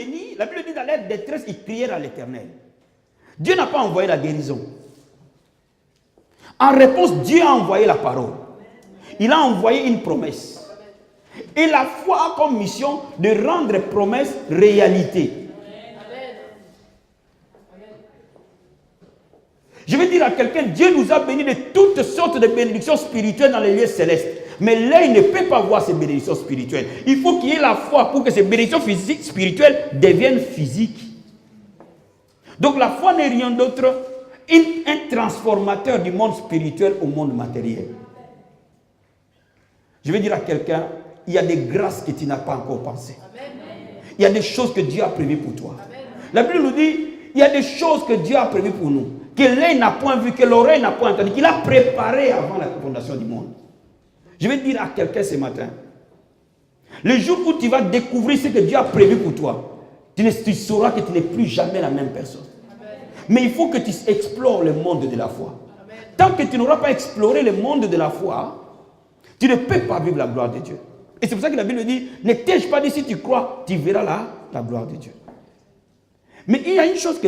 béni, la Bible dit dans leur détresse, ils prièrent à l'Éternel. Dieu n'a pas envoyé la guérison. En réponse, Dieu a envoyé la parole. Il a envoyé une promesse. Et la foi a comme mission de rendre promesse réalité. Je vais dire à quelqu'un, Dieu nous a bénis de toutes sortes de bénédictions spirituelles dans les lieux célestes. Mais l'œil ne peut pas voir ces bénédictions spirituelles. Il faut qu'il y ait la foi pour que ces bénédictions physiques, spirituelles deviennent physiques. Donc la foi n'est rien d'autre qu'un transformateur du monde spirituel au monde matériel. Je vais dire à quelqu'un, il y a des grâces que tu n'as pas encore pensées. Il y a des choses que Dieu a prévues pour toi. La Bible nous dit, il y a des choses que Dieu a prévues pour nous, que l'œil n'a point vu, que l'oreille n'a point entendu, qu'il a préparé avant la fondation du monde. Je vais dire à quelqu'un ce matin, le jour où tu vas découvrir ce que Dieu a prévu pour toi, tu sauras que tu n'es plus jamais la même personne. Mais il faut que tu explores le monde de la foi. Tant que tu n'auras pas exploré le monde de la foi, tu ne peux pas vivre la gloire de Dieu. Et c'est pour ça que la Bible dit, ne t'ai-je pas dit si tu crois, tu verras la gloire de Dieu. Mais il y a une chose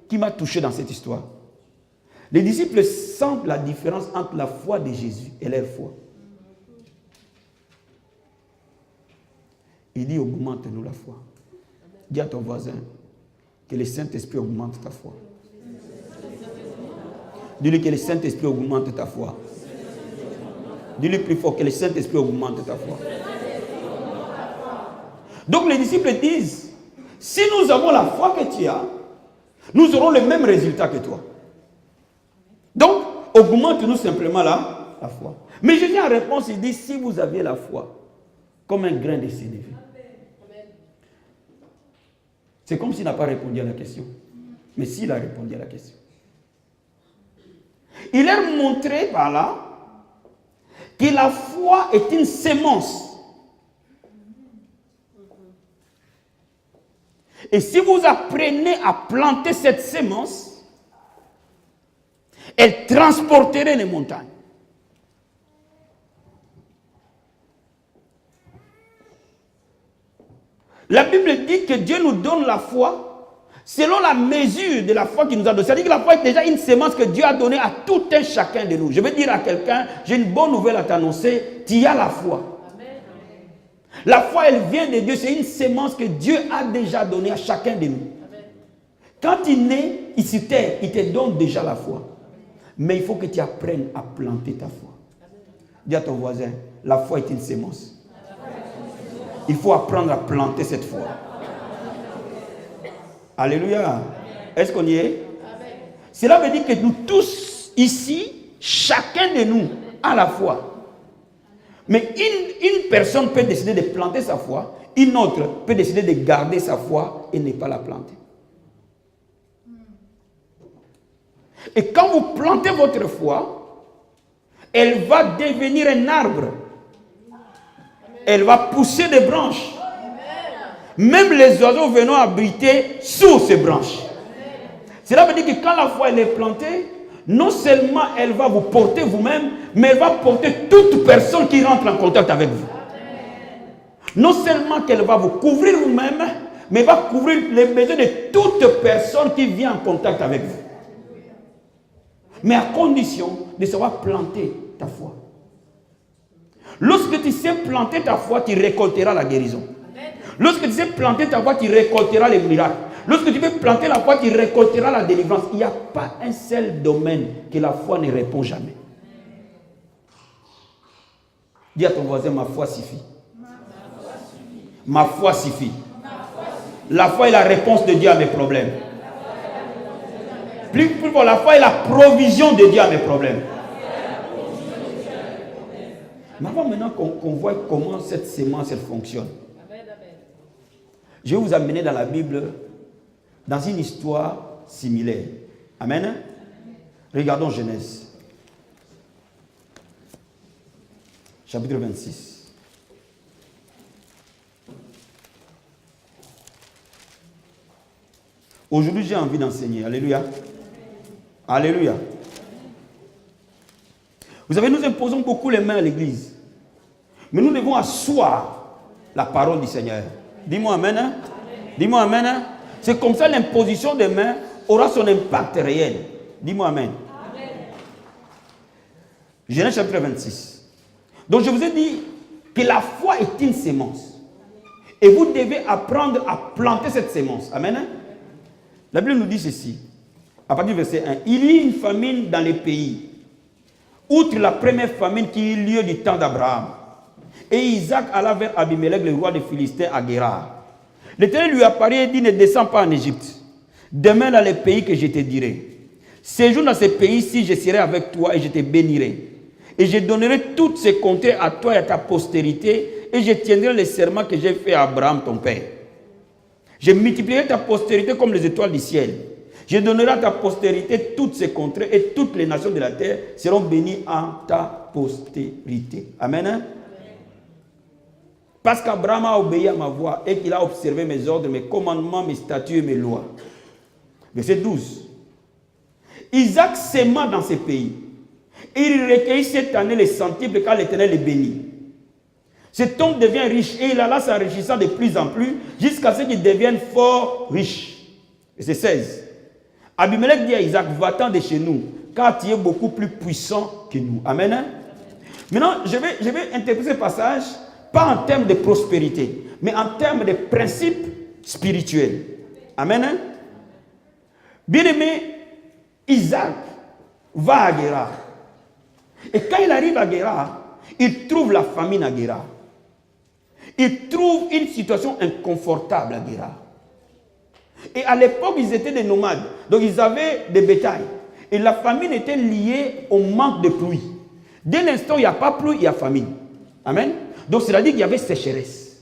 qui m'a touché dans cette histoire. Les disciples sentent la différence entre la foi de Jésus et leur foi. Il dit, augmente-nous la foi. Dis à ton voisin que le Saint-Esprit augmente ta foi. Dis-lui que le Saint-Esprit augmente ta foi. Dis-lui plus fort que le Saint-Esprit augmente ta foi. Donc les disciples disent, si nous avons la foi que tu as, nous aurons le même résultat que toi. Donc, augmente-nous simplement la foi. Mais Jésus en réponse, il dit, si vous aviez la foi, comme un grain de sénévé. C'est comme s'il n'a pas répondu à la question. Mais s'il a répondu à la question. Il leur montrait par là que la foi est une sémence. Et si vous apprenez à planter cette sémence, elle transporterait les montagnes. La Bible dit que Dieu nous donne la foi selon la mesure de la foi qu'il nous a donnée. C'est-à-dire que la foi est déjà une sémence que Dieu a donnée à tout un chacun de nous. Je vais dire à quelqu'un, j'ai une bonne nouvelle à t'annoncer, tu as la foi. La foi, elle vient de Dieu, c'est une sémence que Dieu a déjà donnée à chacun de nous. Quand il naît ici sur terre, il te donne déjà la foi. Mais il faut que tu apprennes à planter ta foi. Dis à ton voisin, la foi est une sémence. Il faut apprendre à planter cette foi. Alléluia. Est-ce qu'on y est? Cela veut dire que nous tous ici, chacun de nous a la foi. Mais une personne peut décider de planter sa foi, une autre peut décider de garder sa foi et ne pas la planter. Et quand vous plantez votre foi, elle va devenir un arbre. Elle va pousser des branches. Même les oiseaux venant habiter sous ces branches. Cela veut dire que quand la foi elle est plantée, non seulement elle va vous porter vous-même, mais elle va porter toute personne qui rentre en contact avec vous. Non seulement qu'elle va vous couvrir vous-même, mais elle va couvrir les besoins de toute personne qui vient en contact avec vous. Mais à condition de savoir planter ta foi. Lorsque tu sais planter ta foi, tu récolteras la guérison. Lorsque tu sais planter ta foi, tu récolteras les miracles. Lorsque tu veux planter la foi, tu récolteras la délivrance. Il n'y a pas un seul domaine que la foi ne répond jamais. Dis à ton voisin, ma foi suffit. Ma foi suffit. La foi est la réponse de Dieu à mes problèmes. Plus fort, la foi est la provision de Dieu à mes problèmes. Mais avant maintenant qu'on voit comment cette sémence elle fonctionne, je vais vous amener dans la Bible, dans une histoire similaire. Amen. Regardons Genèse. Chapitre 26. Aujourd'hui, j'ai envie d'enseigner. Alléluia. Alléluia. Vous savez, nous imposons beaucoup les mains à l'église. Mais nous devons asseoir la parole du Seigneur. Dis-moi amen. Hein? Dis-moi amen. Hein? C'est comme ça l'imposition des mains aura son impact réel. Dis-moi amen. Genèse chapitre 26. Donc je vous ai dit que la foi est une sémence. Et vous devez apprendre à planter cette sémence. Amen. Hein? La Bible nous dit ceci. À partir du verset 1. Il y eut une famine dans les pays. Outre la première famine qui eut lieu du temps d'Abraham. Et Isaac alla vers Abimelech, le roi des Philistins, à Guérar. L'Éternel lui apparut et dit, ne descends pas en Égypte. Demeure dans les pays que je te dirai. Séjourne dans ces pays-ci, je serai avec toi et je te bénirai. Et je donnerai toutes ces contrées à toi et à ta postérité, et je tiendrai les serments que j'ai fait à Abraham, ton père. Je multiplierai ta postérité comme les étoiles du ciel. Je donnerai à ta postérité toutes ces contrées, et toutes les nations de la terre seront bénies en ta postérité. Amen. Hein? Parce qu'Abraham a obéi à ma voix et qu'il a observé mes ordres, mes commandements, mes statuts et mes lois. Verset 12. Isaac s'aima dans ces pays. Et il recueillit cette année les centiples car l'Éternel les bénit. Cet homme devient riche et il alla s'enrichissant de plus en plus jusqu'à ce qu'il devienne fort riche. Verset 16. Abimelech dit à Isaac, va-t'en de chez nous, car tu es beaucoup plus puissant que nous. Amen. Hein? Maintenant, je vais interpréter ce passage pas en termes de prospérité, mais en termes de principes spirituels. Amen. Hein? Bien-aimé, Isaac va à Guérar. Et quand il arrive à Guérar, il trouve la famine à Guérar. Il trouve une situation inconfortable à Guérar. Et à l'époque, ils étaient des nomades. Donc, ils avaient des bétails. Et la famine était liée au manque de pluie. Dès l'instant où il n'y a pas pluie, il y a famine. Amen. Donc, c'est-à-dire qu'il y avait sécheresse.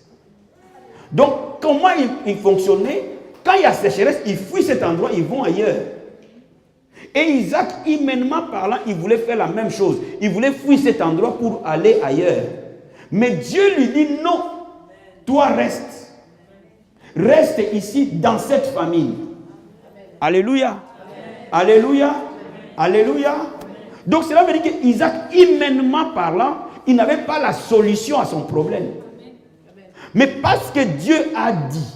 Donc, comment ils fonctionnaient? Quand il y a sécheresse, ils fuient cet endroit, ils vont ailleurs. Et Isaac, humainement parlant, il voulait faire la même chose. Il voulait fuir cet endroit pour aller ailleurs. Mais Dieu lui dit non, toi reste. Reste ici dans cette famille. Alléluia. Alléluia. Alléluia. Donc cela veut dire qu'Isaac, humainement parlant, il n'avait pas la solution à son problème. Mais parce que Dieu a dit,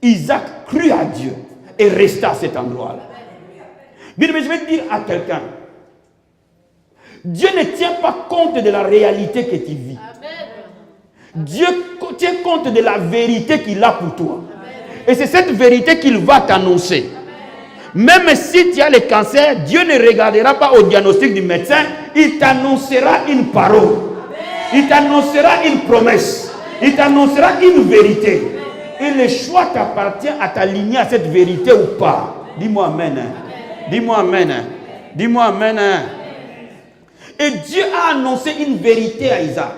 Isaac crut à Dieu et resta à cet endroit-là. Bien, mais je vais dire à quelqu'un, Dieu ne tient pas compte de la réalité que tu vis. Dieu tient compte de la vérité qu'il a pour toi. Et c'est cette vérité qu'il va t'annoncer. Même si tu as le cancer, Dieu ne regardera pas au diagnostic du médecin, il t'annoncera une parole. Il t'annoncera une promesse. Il t'annoncera une vérité. Et le choix t'appartient à t'aligner à cette vérité ou pas. Dis-moi amen. Dis-moi amen. Dis-moi amen. Et Dieu a annoncé une vérité à Isaac.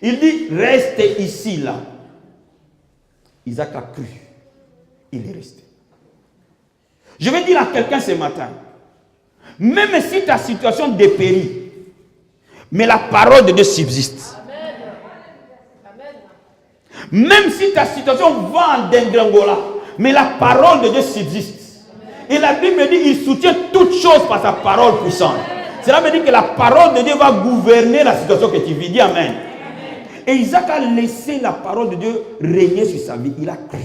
Il dit, reste ici, là. Isaac a cru. Il est resté. Je vais dire à quelqu'un ce matin, même si ta situation dépérit, mais la parole de Dieu subsiste. Même si ta situation va en dégringola, mais la parole de Dieu subsiste. Et la Bible dit, il soutient toutes choses par sa parole puissante. Cela veut dire que la parole de Dieu va gouverner la situation que tu vis. Dis amen. Et Isaac a laissé la parole de Dieu régner sur sa vie. Il a cru.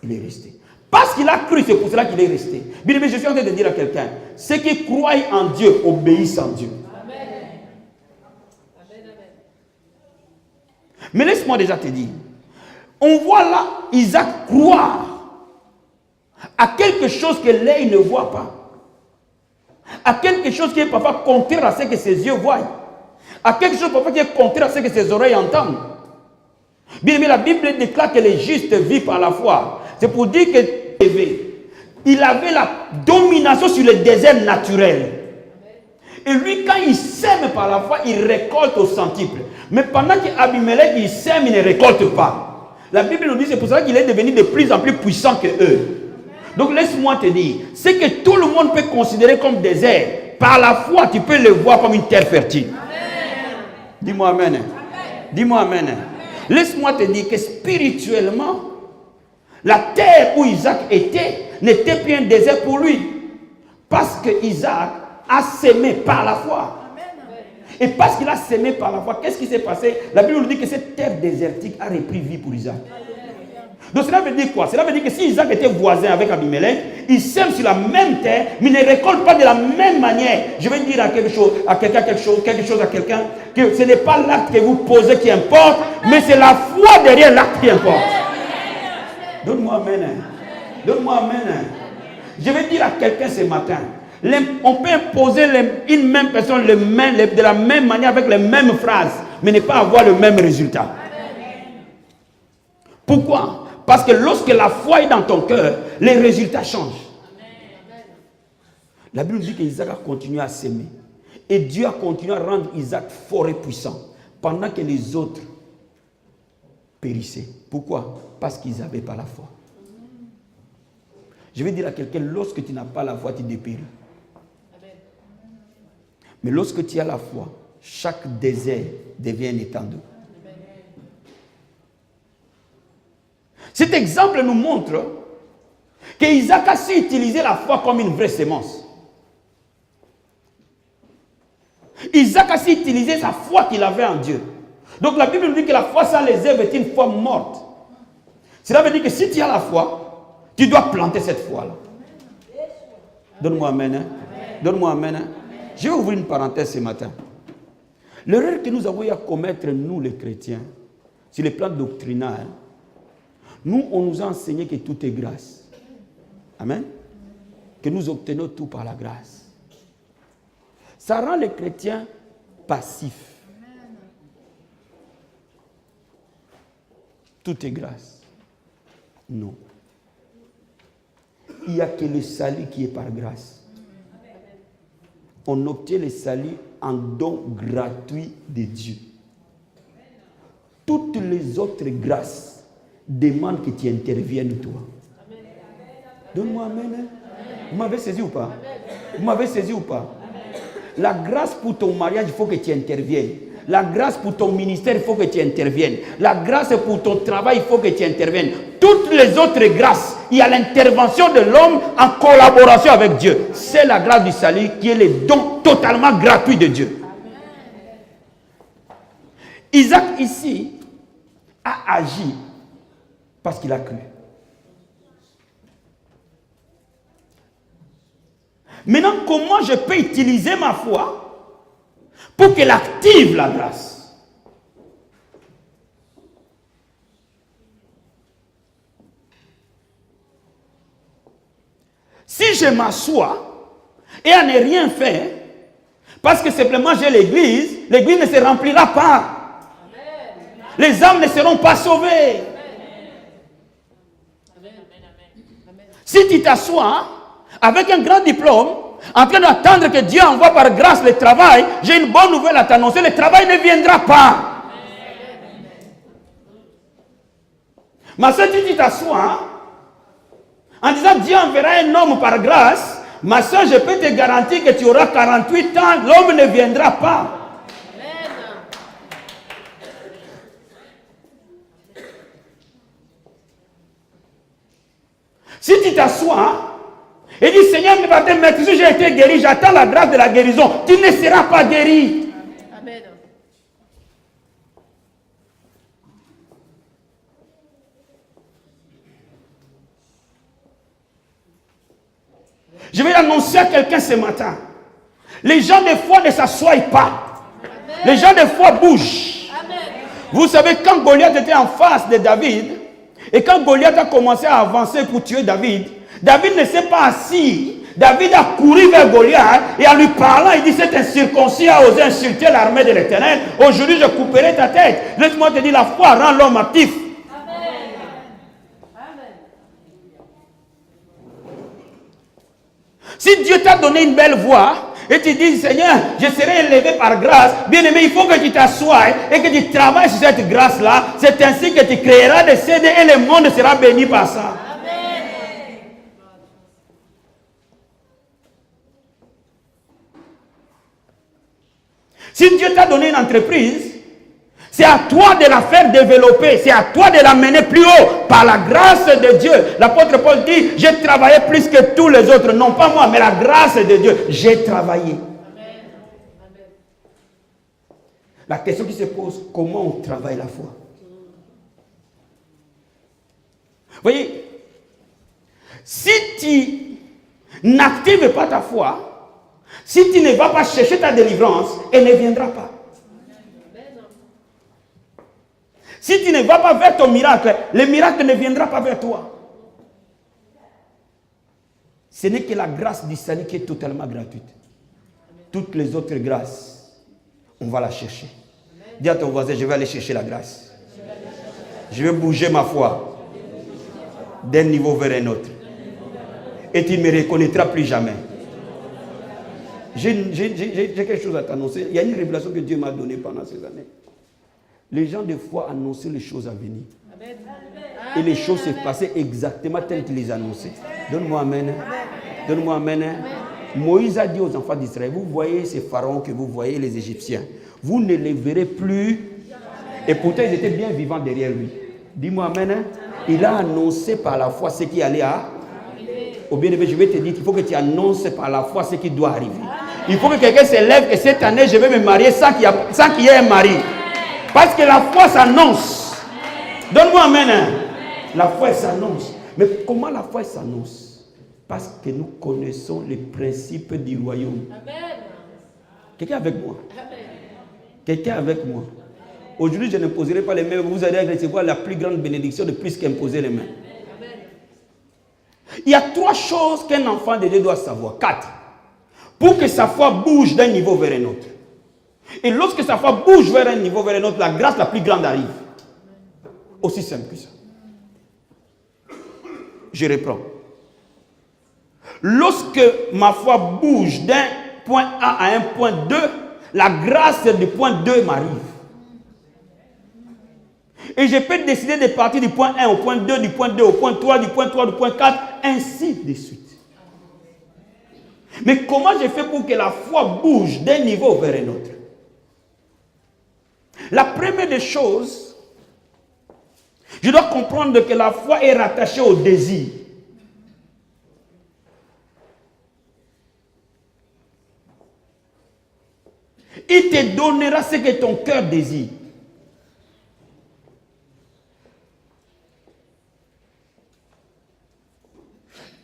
Il est resté. Parce qu'il a cru, c'est pour cela qu'il est resté. Bien, mais je suis en train de dire à quelqu'un, ceux qui croient en Dieu obéissent en Dieu. Mais laisse-moi déjà te dire, on voit là Isaac croire à quelque chose que l'œil ne voit pas. À quelque chose qui est parfois contraire à ce que ses yeux voient. À quelque chose parfois qui est contraire à ce que ses oreilles entendent. Bien, mais la Bible déclare que les justes vivent par la foi. C'est pour dire que il avait la domination sur le désert naturel. Et lui, quand il sème par la foi, il récolte au centuple. Mais pendant qu'Abimelech, il sème, il ne récolte pas. La Bible nous dit, c'est pour ça qu'il est devenu de plus en plus puissant que eux. Donc laisse-moi te dire, ce que tout le monde peut considérer comme désert, par la foi, tu peux le voir comme une terre fertile. Dis-moi amen. Dis-moi amen. Laisse-moi te dire que spirituellement, la terre où Isaac était n'était plus un désert pour lui. Parce que Isaac a sémé par la foi. Et parce qu'il a sémé par la foi, qu'est-ce qui s'est passé? La Bible nous dit que cette terre désertique a repris vie pour Isaac. Donc cela veut dire quoi? Cela veut dire que si Isaac était voisin avec Abimelech, ils sèment sur la même terre, mais ils ne récoltent pas de la même manière. Je vais dire à quelque chose, à quelqu'un que ce n'est pas l'acte que vous posez qui importe, mais c'est la foi derrière l'acte qui importe. Donne-moi amen. Donne-moi amen. Je vais dire à quelqu'un ce matin, on peut imposer une même personne de la même manière avec les mêmes phrases, mais ne pas avoir le même résultat. Pourquoi? Parce que lorsque la foi est dans ton cœur, les résultats changent. La Bible dit qu'Isaac a continué à s'aimer. Et Dieu a continué à rendre Isaac fort et puissant pendant que les autres périssaient. Pourquoi? Parce qu'ils n'avaient pas la foi. Je vais dire à quelqu'un, lorsque tu n'as pas la foi, tu dépéris. Mais lorsque tu as la foi, chaque désert devient un étang d'eau. Cet exemple nous montre qu'Isaac a su utiliser la foi comme une vraie sémence. Isaac a su utiliser sa foi qu'il avait en Dieu. Donc la Bible nous dit que la foi sans les œuvres est une foi morte. Cela veut dire que si tu as la foi, tu dois planter cette foi-là. Donne-moi amen. Hein? Donne-moi amen. Hein? Je vais ouvrir une parenthèse ce matin. L'erreur que nous avons eu à commettre, nous les chrétiens, sur le plan doctrinal, nous, on nous a enseigné que tout est grâce. Amen. Que nous obtenons tout par la grâce. Ça rend les chrétiens passifs. Tout est grâce. Non. Il n'y a que le salut qui est par grâce. On obtient le salut en don gratuit de Dieu. Toutes les autres grâces demandent que tu interviennes toi. Donne-moi amen. Hein? Vous m'avez saisi ou pas? Vous m'avez saisi ou pas? La grâce pour ton mariage, il faut que tu interviennes. La grâce pour ton ministère, il faut que tu interviennes. La grâce pour ton travail, il faut que tu interviennes. Toutes les autres grâces, il y a l'intervention de l'homme en collaboration avec Dieu. C'est la grâce du salut qui est le don totalement gratuit de Dieu. Isaac ici a agi parce qu'il a cru. Maintenant, comment je peux utiliser ma foi pour qu'elle active la grâce? Si je m'assois et à ne rien faire, parce que simplement j'ai l'église, l'église ne se remplira pas. Les âmes ne seront pas sauvées. Si tu t'assois avec un grand diplôme, en train d'attendre que Dieu envoie par grâce le travail, j'ai une bonne nouvelle à t'annoncer, le travail ne viendra pas. Mais si tu t'assois en disant Dieu enverra un homme par grâce, ma soeur, je peux te garantir que tu auras 48 ans, l'homme ne viendra pas. Si tu t'assois et dis Seigneur, mais si j'ai été guéri, j'attends la grâce de la guérison, tu ne seras pas guéri. Amen. Je vais annoncer à quelqu'un ce matin. Les gens de foi ne s'assoient pas. Amen. Les gens de foi bougent. Amen. Vous savez, quand Goliath était en face de David, et quand Goliath a commencé à avancer pour tuer David, David ne s'est pas assis. David a couru vers Goliath et en lui parlant, il dit, cet incirconcis a osé insulter l'armée de l'Éternel. Aujourd'hui, je couperai ta tête. Laisse-moi te dire, la foi rend l'homme actif. Amen. Amen. Si Dieu t'a donné une belle voix, et tu dis, Seigneur, je serai élevé par grâce, bien aimé, il faut que tu t'assoies et que tu travailles sur cette grâce-là. C'est ainsi que tu créeras des CD et le monde sera béni par ça. Amen. Si Dieu t'a donné une entreprise, c'est à toi de la faire développer, c'est à toi de la mener plus haut par la grâce de Dieu. L'apôtre Paul dit, j'ai travaillé plus que tous les autres, non pas moi, mais la grâce de Dieu, j'ai travaillé. Amen. La question qui se pose, comment on travaille la foi? Voyez, si tu n'actives pas ta foi, si tu ne vas pas chercher ta délivrance, elle ne viendra pas. Si tu ne vas pas vers ton miracle, le miracle ne viendra pas vers toi. Ce n'est que la grâce du salut qui est totalement gratuite. Toutes les autres grâces, on va la chercher. Dis à ton voisin, je vais aller chercher la grâce. Je vais bouger ma foi d'un niveau vers un autre. Et tu ne me reconnaîtras plus jamais. J'ai quelque chose à t'annoncer. Il y a une révélation que Dieu m'a donnée pendant ces années. Les gens de foi annonçaient les choses à venir. Et les choses se passaient exactement telles qu'ils les annonçaient. Donne-moi amen. Donne-moi amen. Moïse a dit aux enfants d'Israël, vous voyez ces pharaons que vous voyez, les Égyptiens, vous ne les verrez plus. Et pourtant, ils étaient bien vivants derrière lui. Dis-moi amen. Il a annoncé par la foi ce qui allait à... Au bien-aimé, je vais te dire qu'il faut que tu annonces par la foi ce qui doit arriver. Il faut que quelqu'un se lève et cette année, je vais me marier sans qu'il y ait un mari. Parce que la foi s'annonce. Donne-moi amen. La foi s'annonce. Mais comment la foi s'annonce? Parce que nous connaissons les principes du royaume. Quelqu'un avec moi? Quelqu'un avec moi? Aujourd'hui, je n'imposerai pas les mains. Vous allez recevoir la plus grande bénédiction de plus qu'imposer les mains. Il y a 3 choses qu'un enfant de Dieu doit savoir. 4. Pour que sa foi bouge d'un niveau vers un autre. Et lorsque sa foi bouge vers un niveau vers un autre, la grâce la plus grande arrive. Aussi simple que ça. Je reprends. Lorsque ma foi bouge d'un point A à un point 2, la grâce du point 2 m'arrive. Et je peux décider de partir du point 1 au point 2, du point 2 au point 3, du point 3 au point 4, ainsi de suite. Mais comment je fais pour que la foi bouge d'un niveau vers un autre? La première des choses, je dois comprendre que la foi est rattachée au désir. Il te donnera ce que ton cœur désire.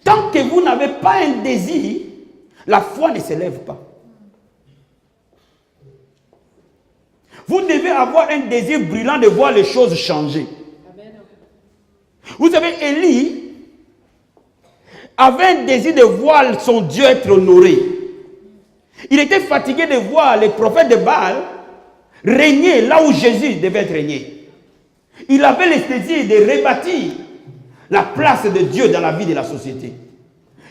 Tant que vous n'avez pas un désir, la foi ne s'élève pas. Vous devez avoir un désir brûlant de voir les choses changer. Vous savez, Élie avait un désir de voir son Dieu être honoré. Il était fatigué de voir les prophètes de Baal régner là où Jésus devait être régné. Il avait le désir de rebâtir la place de Dieu dans la vie de la société.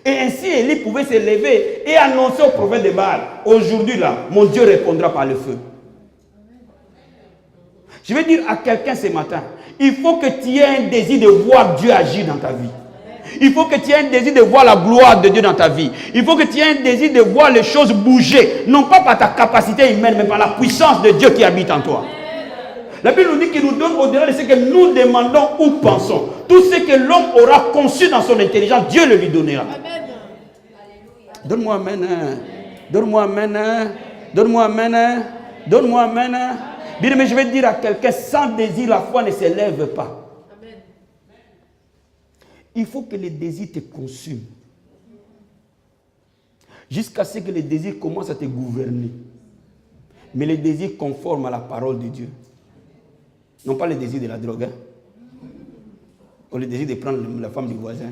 Et ainsi, Élie pouvait se lever et annoncer aux prophètes de Baal, aujourd'hui là, mon Dieu répondra par le feu. Je vais dire à quelqu'un ce matin, il faut que tu aies un désir de voir Dieu agir dans ta vie. Il faut que tu aies un désir de voir la gloire de Dieu dans ta vie. Il faut que tu aies un désir de voir les choses bouger, non pas par ta capacité humaine, mais par la puissance de Dieu qui habite en toi. La Bible nous dit qu'il nous donne au-delà de ce que nous demandons ou pensons. Tout ce que l'homme aura conçu dans son intelligence, Dieu le lui donnera. Donne-moi amen. Donne-moi amen. Donne-moi amen. Donne-moi amen. Bien, mais je vais dire à quelqu'un, sans désir, la foi ne s'élève pas. Amen. Il faut que les désirs te consument. Jusqu'à ce que les désirs commencent à te gouverner. Mais les désirs conformes à la parole de Dieu. Non pas les désirs de la drogue. Ou le désir de prendre la femme du voisin.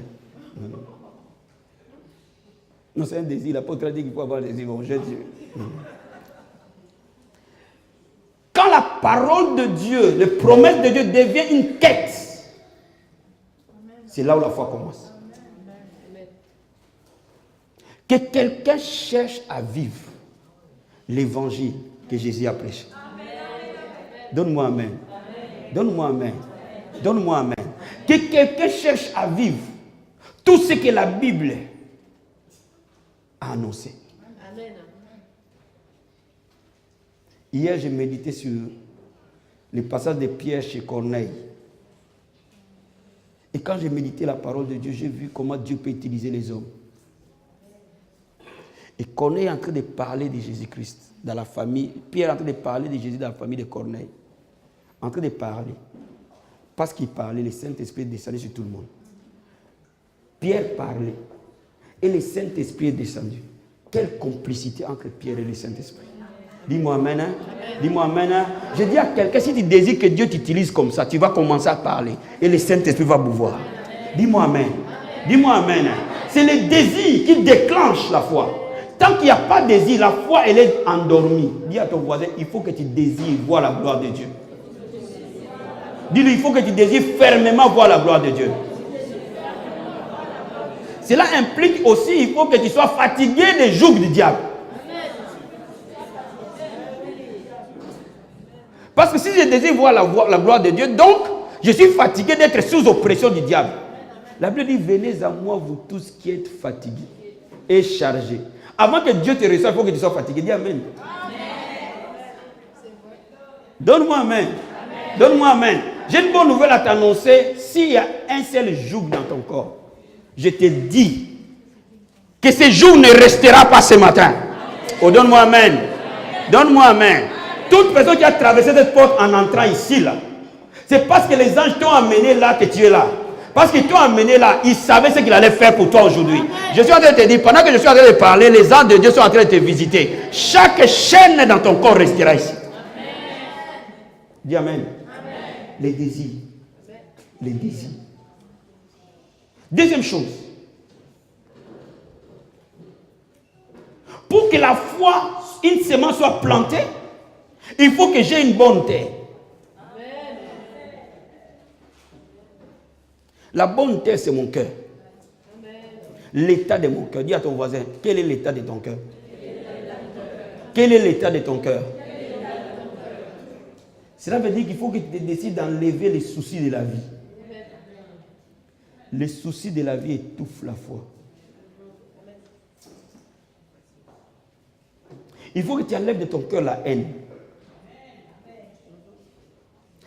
Non, c'est un désir. L'apôtre a dit qu'il faut avoir un désir. Bon, je dis. Quand la parole de Dieu, les promesses de Dieu devient une quête, c'est là où la foi commence. Que quelqu'un cherche à vivre l'évangile que Jésus a prêché. Donne-moi amen. Donne-moi amen. Donne-moi amen. Que quelqu'un cherche à vivre tout ce que la Bible a annoncé. Amen. Hier, j'ai médité sur le passage de Pierre chez Corneille. Et quand j'ai médité la parole de Dieu, j'ai vu comment Dieu peut utiliser les hommes. Et Corneille est en train de parler de Jésus-Christ dans la famille. Pierre est en train de parler de Jésus dans la famille de Corneille. En train de parler. Parce qu'il parlait, le Saint-Esprit descendait sur tout le monde. Pierre parlait et le Saint-Esprit est descendu. Quelle complicité entre Pierre et le Saint-Esprit. Dis-moi amen. Hein? Dis-moi amen. Hein? Je dis à quelqu'un, si tu désires que Dieu t'utilise comme ça, tu vas commencer à parler et le Saint-Esprit va pouvoir. Dis-moi amen. Dis-moi amen. C'est le désir qui déclenche la foi. Tant qu'il n'y a pas de désir, la foi, elle est endormie. Dis à ton voisin, il faut que tu désires voir la gloire de Dieu. Dis-lui, il faut que tu désires fermement voir la gloire de Dieu. Cela implique aussi, il faut que tu sois fatigué des jougs du diable. Parce que si je désire voir la gloire de Dieu, donc je suis fatigué d'être sous oppression du diable. La Bible dit, venez à moi vous tous qui êtes fatigués et chargés. Avant que Dieu te reçoive, il faut que tu sois fatigué. Dis amen. Donne-moi amen. Donne-moi amen. J'ai une bonne nouvelle à t'annoncer. S'il y a un seul joug dans ton corps, je te dis que ce jour ne restera pas ce matin. Oh, donne-moi amen. Donne-moi amen. Toute personne qui a traversé cette porte en entrant ici, là, c'est parce que les anges t'ont amené là que tu es là. Parce qu'ils t'ont amené là, ils savaient ce qu'il allait faire pour toi aujourd'hui. Je suis en train de te dire, pendant que je suis en train de parler, les anges de Dieu sont en train de te visiter. Chaque chaîne dans ton corps restera ici. Dis amen. Les désirs. Les désirs. Deuxième chose. Pour que la foi, une semence soit plantée, il faut que j'ai une bonne terre. La bonne terre, c'est mon cœur. L'état de mon cœur. Dis à ton voisin, quel est l'état de ton cœur? Quel est l'état de ton cœur? Cela veut dire qu'il faut que tu décides d'enlever les soucis de la vie. Les soucis de la vie étouffent la foi. Il faut que tu enlèves de ton cœur la haine.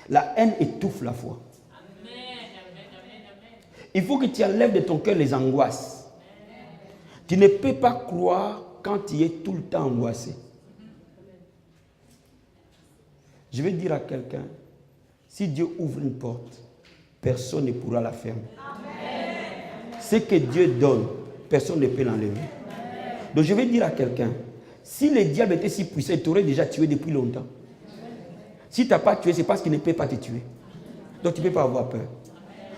La haine étouffe la foi. Il faut que tu enlèves de ton cœur les angoisses. Tu ne peux pas croire quand tu es tout le temps angoissé. Je vais dire à quelqu'un, si Dieu ouvre une porte, personne ne pourra la fermer. Ce que Dieu donne, personne ne peut l'enlever. Donc je vais dire à quelqu'un, si le diable était si puissant, il t'aurait déjà tué depuis longtemps. Si tu n'as pas tué, c'est parce qu'il ne peut pas te tuer. Donc tu ne peux pas avoir peur.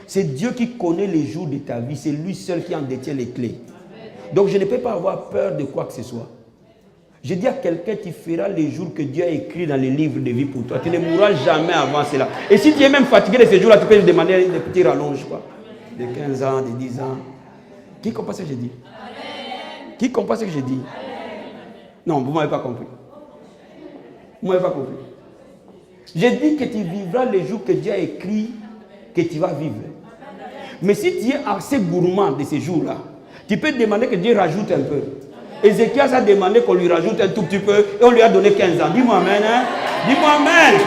C'est Dieu qui connaît les jours de ta vie. C'est lui seul qui en détient les clés. Donc je ne peux pas avoir peur de quoi que ce soit. Je dis à quelqu'un, tu feras les jours que Dieu a écrits dans les livres de vie pour toi. Tu ne mourras jamais avant cela. Et si tu es même fatigué de ces jours-là, tu peux lui demander des petits rallonges, quoi. De 15 ans, de 10 ans. Qui comprend ce que je dis? Qui comprend ce que je dis? Non, vous ne m'avez pas compris. Vous ne m'avez pas compris. Je dis que tu vivras les jours que Dieu a écrit que tu vas vivre. Mais si tu es assez gourmand de ces jours-là, tu peux demander que Dieu rajoute un peu. Ézéchias a demandé qu'on lui rajoute un tout petit peu et on lui a donné 15 ans. Dis-moi amen. Hein? Dis-moi amen.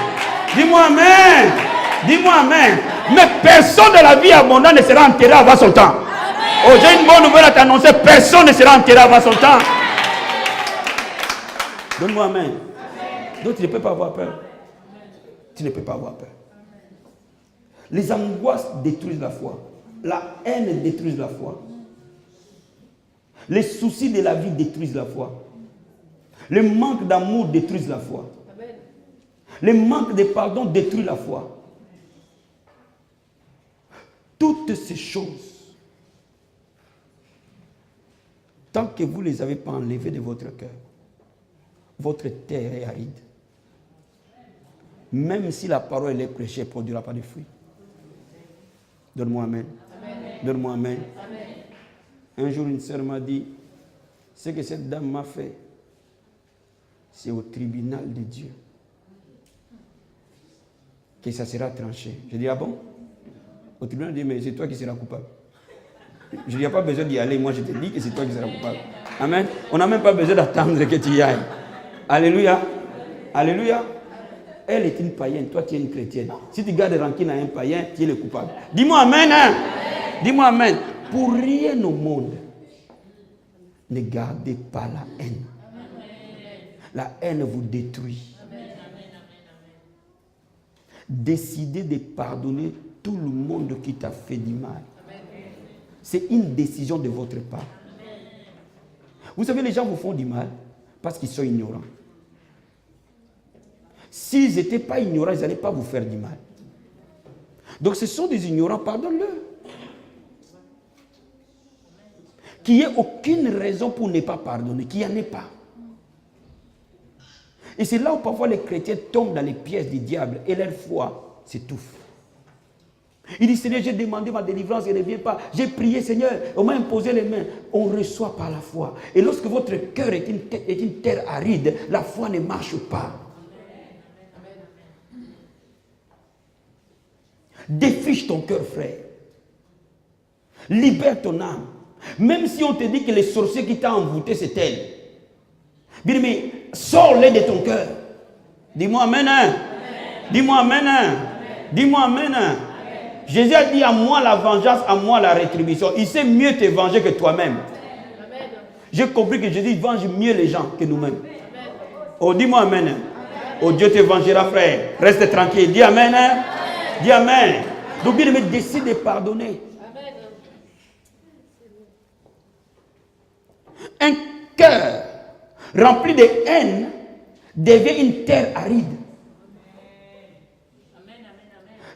Dis-moi amen. Dis-moi amen. Mais personne de la vie abondante ne sera enterré avant son temps. Oh, j'ai une bonne nouvelle à t'annoncer. Personne ne sera enterré avant son temps. Donne-moi amen. Donc tu ne peux pas avoir peur. Tu ne peux pas avoir peur. Les angoisses détruisent la foi. La haine détruit la foi. Les soucis de la vie détruisent la foi. Le manque d'amour détruit la foi. Le manque de pardon détruit la foi. Toutes ces choses, tant que vous ne les avez pas enlevées de votre cœur, votre terre est aride. Même si la parole est prêchée, elle ne produira pas de fruits. Donne-moi amen. Donne-moi amen. Un jour, une sœur m'a dit, ce que cette dame m'a fait, c'est au tribunal de Dieu que ça sera tranché. Je dis, ah bon? Au tribunal de Dieu, mais c'est toi qui seras coupable. Je n'ai pas besoin d'y aller, moi je te dis que c'est toi qui seras coupable. Amen. On n'a même pas besoin d'attendre que tu y ailles. Alléluia. Alléluia. Elle est une païenne, toi tu es une chrétienne. Si tu gardes rancune à un païen, tu es le coupable. Dis-moi amen. Hein? Dis-moi amen. Pour rien au monde, ne gardez pas la haine. La haine vous détruit. Décidez de pardonner tout le monde qui t'a fait du mal. C'est une décision de votre part. Vous savez, les gens vous font du mal parce qu'ils sont ignorants. S'ils n'étaient pas ignorants, ils n'allaient pas vous faire du mal. Donc ce sont des ignorants, pardonne-le. Qu'il n'y ait aucune raison pour ne pas pardonner, qu'il n'y en ait pas. Et c'est là où parfois les chrétiens tombent dans les pièges du diable et leur foi s'étouffe. Il dit, Seigneur, j'ai demandé ma délivrance, elle ne vient pas. J'ai prié, Seigneur, on m'a imposé les mains. On reçoit par la foi. Et lorsque votre cœur est une terre aride, la foi ne marche pas. Défiche ton cœur, frère. Libère ton âme. Même si on te dit que les sorciers qui t'ont envoûté, c'est elle. Bien, mais sors-les de ton cœur. Dis-moi amen. Hein? Dis-moi amen. Hein? Dis-moi amen. Hein? Jésus a dit à moi la vengeance, à moi la rétribution. Il sait mieux te venger que toi-même. J'ai compris que Jésus venge mieux les gens que nous-mêmes. Oh, dis-moi amen. Hein? Oh, Dieu te vengera, frère. Reste tranquille. Dis amen. Hein? Dis amen. Donc, bien aimé, décide de pardonner. Un cœur rempli de haine devient une terre aride.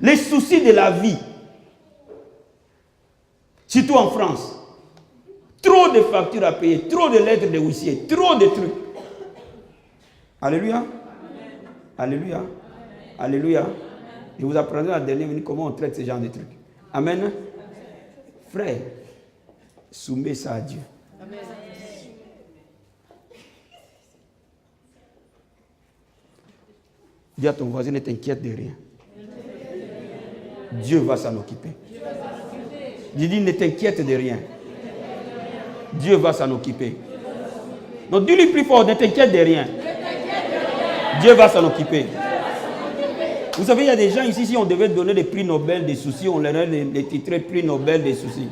Les soucis de la vie, surtout en France, trop de factures à payer, trop de lettres de huissier, trop de trucs. Alléluia. Alléluia. Alléluia. Je vous apprendrai à la dernière minute comment on traite ce genre de trucs. Amen. Frère, soumets ça à Dieu. Amen. Dis à ton voisin, ne t'inquiète de rien. Dieu va s'en occuper. Dis, ne t'inquiète de rien. Dieu va s'en occuper. Donc dis-lui plus fort, ne t'inquiète de rien. Dieu va s'en occuper. Vous savez, il y a des gens ici, si on devait donner des prix Nobel des soucis, on leur donne les titres prix Nobel des soucis.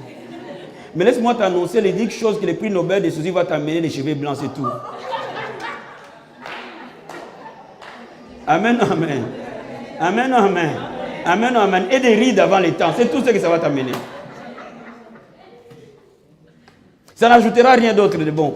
Mais laisse-moi t'annoncer les 10 choses que le prix Nobel des soucis va t'amener les cheveux blancs, c'est tout. Amen, amen. Amen, amen. Amen, amen. Et des rides avant les temps. C'est tout ce que ça va t'amener. Ça n'ajoutera rien d'autre de bon.